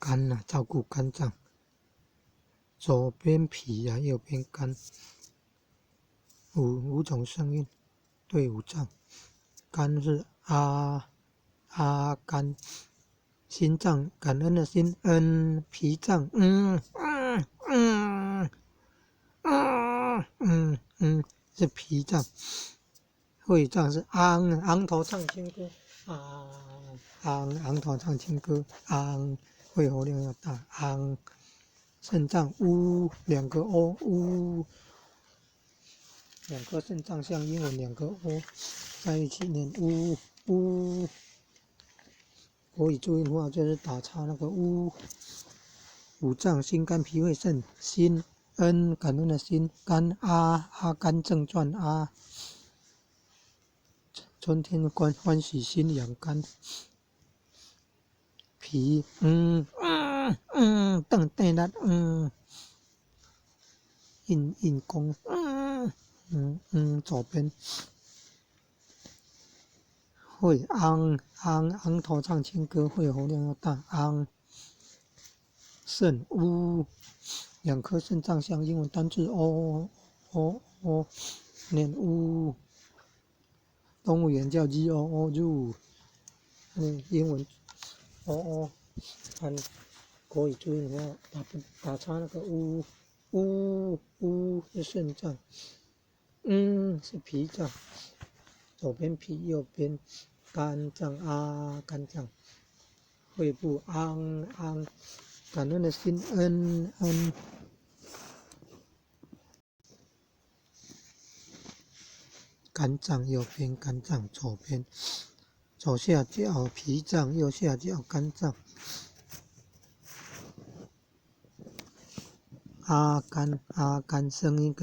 肝啊，照顾肝脏。左边脾啊，右边肝，五种声音对五脏。肝是啊肝，心脏感恩的心脾脏是脾脏。肺脏是昂头唱情歌昂头唱情歌肺活量要大肾脏两个 O 两颗肾脏像英文两个 O 在一起念国语注音符号就是打叉那个五脏心肝脾肺肾，心感恩的心，肝阿肝正传春天欢喜心养肝。脾瞪那硬功左边。肺昂头唱情歌，肺活量要大肾两颗肾脏像英文单字 O 念动物园叫 GOO 英文 OO 按国语注音的话打叉那个是肾脏是脾脏。左边脾，右边肝脏肝脏。肺部感恩的心肝脏右边，肝脏左边，左下角脾脏，右下角肝脏。阿肝声音跟